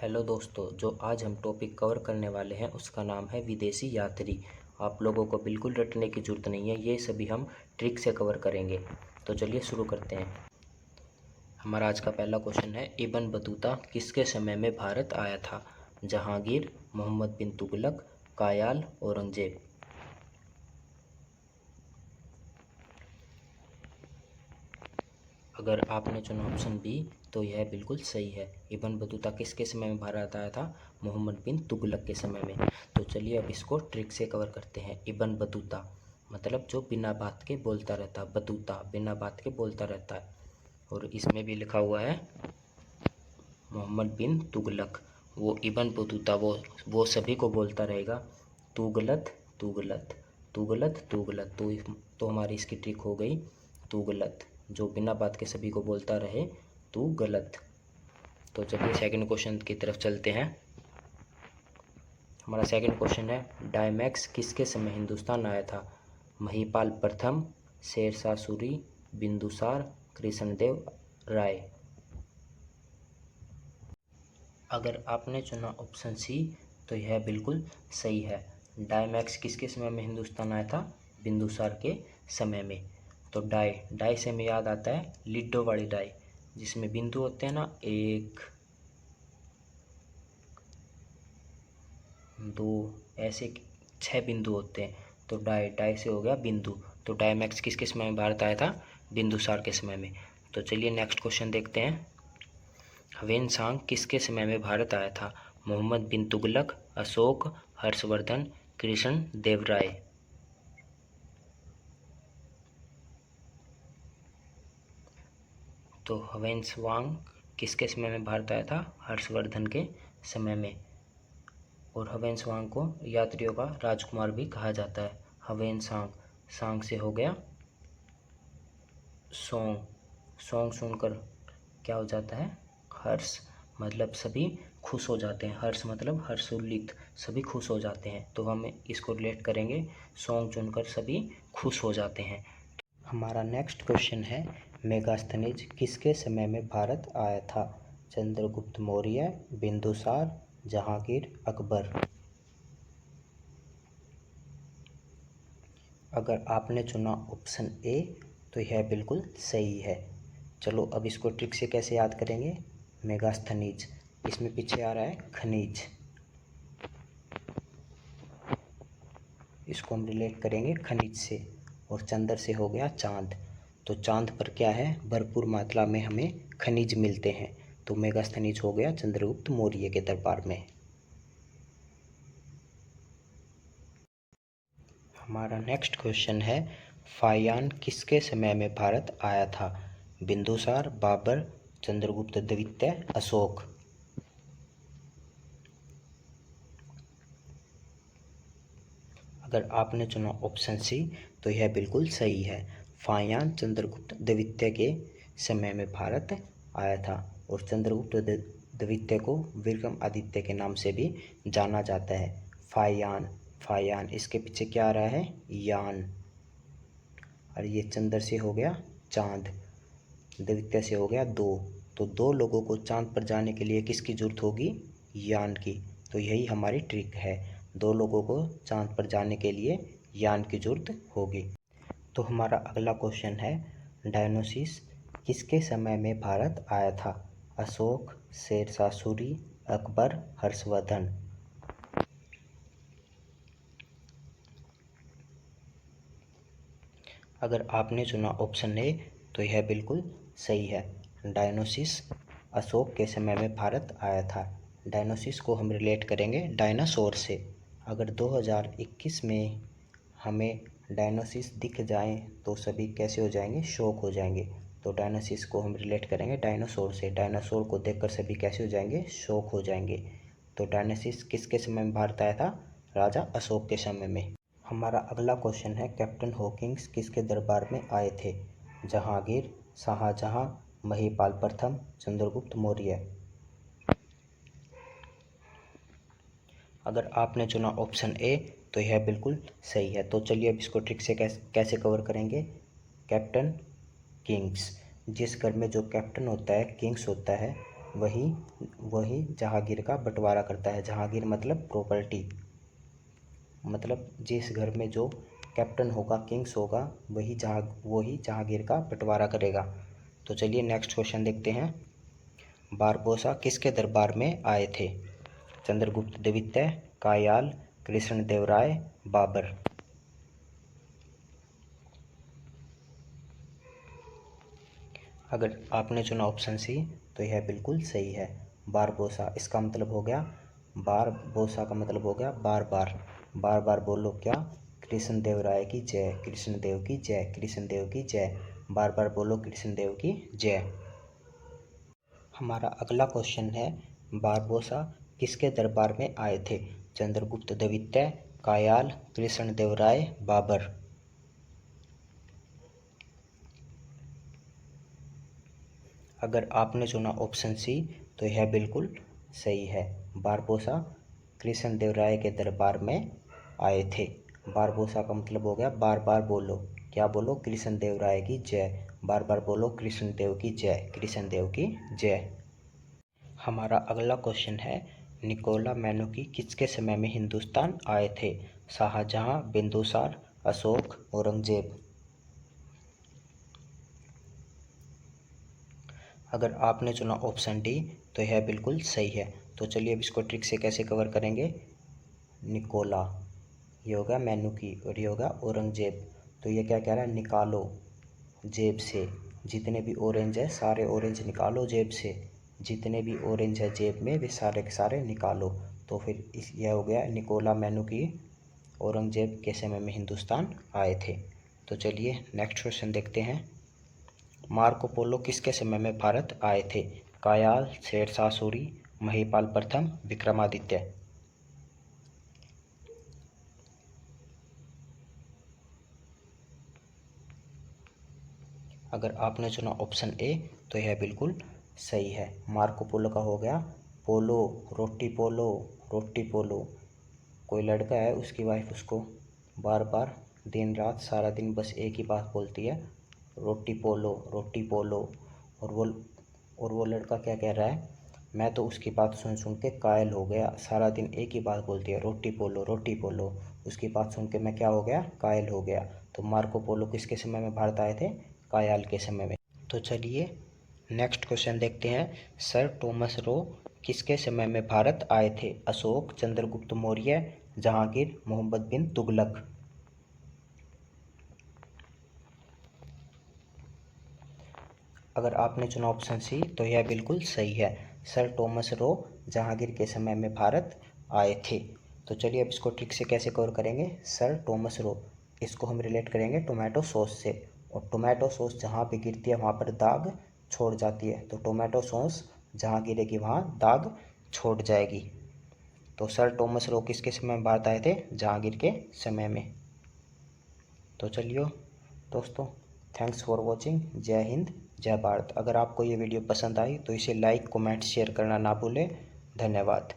Hello दोस्तों, जो आज हम टॉपिक कवर करने वाले हैं उसका नाम है विदेशी यात्री। आप लोगों को बिल्कुल रटने की ज़रूरत नहीं है, ये सभी हम ट्रिक से कवर करेंगे। तो चलिए शुरू करते हैं। हमारा आज का पहला क्वेश्चन है, इब्न बतूता किसके समय में भारत आया था? जहांगीर, मोहम्मद बिन तुगलक, कायाल, औरंगजेब। अगर आपने चुना ऑप्शन बी तो यह बिल्कुल सही है। इब्न बतूता किसके समय में भारत आया था? मोहम्मद बिन तुगलक के समय में। तो चलिए अब इसको ट्रिक से कवर करते हैं। इब्न बतूता मतलब जो बिना बात के बोलता रहता, बतूता बिना बात के बोलता रहता है। और इसमें भी लिखा हुआ है मोहम्मद बिन तुगलक। वो इब्न बतूता वो सभी को बोलता रहेगा तुगलत तुगलत तुगलत तुगलत। तो हमारी इसकी ट्रिक हो गई तुगलत, जो बिना बात के सभी को बोलता रहे तू गलत। तो चलिए सेकंड क्वेश्चन की तरफ चलते हैं। हमारा सेकंड क्वेश्चन है, डायमैक्स किसके समय हिंदुस्तान आया था? महिपाल प्रथम, शेरशाह सूरी, बिंदुसार, कृष्णदेव राय। अगर आपने चुना ऑप्शन सी तो यह बिल्कुल सही है। डायमैक्स किसके समय में हिंदुस्तान आया था? बिंदुसार के समय में। तो डाई से हमें याद आता है लिड्डो वाली डाई, जिसमें बिंदु होते हैं ना, 1 2 ऐसे 6 बिंदु होते हैं। तो डाई से हो गया बिंदु। तो डायमैक्स किसके समय में भारत आया था? बिंदुसार के समय में। तो चलिए नेक्स्ट क्वेश्चन देखते हैं। ह्वेनसांग किसके समय में भारत आया था? मोहम्मद बिन तुगलक, अशोक, हर्षवर्धन, कृष्ण देव राय। तो ह्वेनसांग किसके समय में भारत आया था? हर्षवर्धन के समय में। और ह्वेनसांग को यात्रियों का राजकुमार भी कहा जाता है। ह्वेनसांग, सांग से हो गया सॉन्ग, सॉन्ग सुनकर क्या हो जाता है? हर्ष, मतलब सभी खुश हो जाते हैं। हर्ष मतलब हर्षोल्लित, सभी खुश हो जाते हैं। तो हम इसको रिलेट करेंगे, सॉन्ग सुनकर सभी खुश हो जाते हैं। हमारा नेक्स्ट क्वेश्चन है, मेगास्थनीज किसके समय में भारत आया था? चंद्रगुप्त मौर्य, बिंदुसार, जहांगीर, अकबर। अगर आपने चुना ऑप्शन ए तो यह बिल्कुल सही है। चलो अब इसको ट्रिक से कैसे याद करेंगे। मेगास्थनीज, इसमें पीछे आ रहा है खनिज, इसको हम रिलेट करेंगे खनिज से। और चंद्र से हो गया चांद। तो चांद पर क्या है? भरपूर मात्रा में हमें खनिज मिलते हैं। तो मेगास्थनीज हो गया चंद्रगुप्त मौर्य के दरबार में। हमारा नेक्स्ट क्वेश्चन है, फाहियान किसके समय में भारत आया था? बिंदुसार, बाबर, चंद्रगुप्त द्वितीय, अशोक। अगर आपने चुना ऑप्शन सी तो यह बिल्कुल सही है। फाहियान चंद्रगुप्त द्वितीय के समय में भारत आया था। और चंद्रगुप्त द्वितीय को विक्रमादित्य के नाम से भी जाना जाता है। फाहियान, फाहियान इसके पीछे क्या आ रहा है? यान। और ये चंद्र से हो गया चांद, द्वितीय से हो गया 2। तो 2 लोगों को चांद पर जाने के लिए किसकी जरूरत होगी? यान की। तो यही हमारी ट्रिक है, 2 लोगों को चांद पर जाने के लिए यान की जरूरत होगी। तो हमारा अगला क्वेश्चन है, डायनोसिस किसके समय में भारत आया था? अशोक, शेरशाह सूरी, अकबर, हर्षवर्धन। अगर आपने चुना ऑप्शन ए तो यह बिल्कुल सही है। डायनोसिस अशोक के समय में भारत आया था। डायनोसिस को हम रिलेट करेंगे डायनासोर से। अगर 2021 में हमें डायनोसिस दिख जाएं तो सभी कैसे हो जाएंगे? शॉक हो जाएंगे। तो डायनोसिस को हम रिलेट करेंगे डायनासोर से। डायनासोर को देखकर सभी कैसे हो जाएंगे? शॉक हो जाएंगे। तो डायनोसिस किसके समय में भारत आया था? राजा अशोक के समय में। हमारा अगला क्वेश्चन है, कैप्टन हॉकिंस किसके दरबार में आए थे? जहांगीर, शाहजहां, महिपाल प्रथम, चंद्रगुप्त मौर्य। अगर आपने चुना ऑप्शन ए तो यह बिल्कुल सही है। तो चलिए अब इसको ट्रिक से कैसे कवर करेंगे। कैप्टन किंग्स, जिस घर में जो कैप्टन होता है, किंग्स होता है, वही वही जहांगीर का बंटवारा करता है। जहांगीर मतलब प्रॉपर्टी, मतलब जिस घर में जो कैप्टन होगा, किंग्स होगा, वही जहांगीर का बंटवारा करेगा। तो चलिए नेक्स्ट क्वेश्चन देखते हैं। बारबोसा किसके दरबार में आए थे? चंद्रगुप्त द्वितीय, कायाल, कृष्णदेवराय, बाबर। अगर आपने चुना ऑप्शन सी तो यह बिल्कुल सही है। बारबोसा, इसका मतलब हो गया, बारबोसा का मतलब हो गया बार बार। बार बार बोलो क्या? कृष्णदेवराय की जय, कृष्णदेव की जय, कृष्णदेव की जय। बार बार बोलो कृष्णदेव की जय। हमारा अगला क्वेश्चन है, बारबोसा किसके दरबार में आए थे? चंद्रगुप्त द्वितीय, कायाल, कृष्णदेवराय, बाबर। अगर आपने चुना ऑप्शन सी तो यह बिल्कुल सही है। बारबोसा कृष्णदेवराय के दरबार में आए थे। बारबोसा का मतलब हो गया बार बार बोलो, क्या बोलो? कृष्णदेवराय की जय। बार बार बोलो कृष्णदेव की जय, कृष्णदेव की जय। हमारा अगला क्वेश्चन है, निकोला मैनुकी किसके समय में हिंदुस्तान आए थे? शाहजहां, बिंदुसार, अशोक, औरंगजेब। अगर आपने चुना ऑप्शन डी तो यह बिल्कुल सही है। तो चलिए अब इसको ट्रिक से कैसे कवर करेंगे। निकोला, ये होगा मैनुकी, और ये होगा औरंगजेब। तो ये क्या कह रहा है? निकालो जेब से जितने भी ऑरेंज है, सारे ऑरेंज निकालो जेब से। जितने भी ऑरेंज है जेब में, वे सारे के सारे निकालो। तो फिर यह हो गया, निकोला मैनुकी औरंगजेब के समय में हिंदुस्तान आए थे। तो चलिए नेक्स्ट क्वेश्चन देखते हैं। मार्को पोलो किसके समय में भारत आए थे? कायाल, शेरशाह सूरी, महिपाल प्रथम, विक्रमादित्य। अगर आपने चुना ऑप्शन ए तो यह बिल्कुल सही है। मार्को पोलो का हो गया पोलो, रोटी पोलो, रोटी पोलो। कोई लड़का है, उसकी वाइफ उसको बार बार दिन रात सारा दिन बस एक ही बात बोलती है, रोटी पोलो, रोटी पोलो। और वो लड़का क्या कह रहा है? मैं तो उसकी बात सुन सुन के कायल हो गया, सारा दिन एक ही बात बोलती है, रोटी पोलो, रोटी पोलो। उसकी बात सुन के मैं क्या हो गया? कायल हो गया। तो मार्को पोलो किसके समय में भारत आए थे? कायाल के समय में। तो चलिए नेक्स्ट क्वेश्चन देखते हैं। सर टॉमस रो किसके समय में भारत आए थे? अशोक, चंद्रगुप्त मौर्य, जहांगीर, मोहम्मद बिन तुगलक। अगर आपने चुना ऑप्शन सी तो यह बिल्कुल सही है। सर टॉमस रो जहांगीर के समय में भारत आए थे। तो चलिए अब इसको ट्रिक से कैसे कवर करेंगे। सर टॉमस रो, इसको हम रिलेट करेंगे टोमेटो सॉस से, और टोमेटो सॉस जहाँ पे गिरती है वहाँ पर दाग छोड़ जाती है। तो टोमेटो सॉस जहाँ गिरेगी वहाँ दाग छोड़ जाएगी। तो सर टॉमस रो किसके समय में भारत आए थे? जहांगीर के समय में। तो चलिए दोस्तों, थैंक्स फॉर वॉचिंग। जय हिंद, जय भारत। अगर आपको ये वीडियो पसंद आई तो इसे लाइक, कमेंट, शेयर करना ना भूलें। धन्यवाद।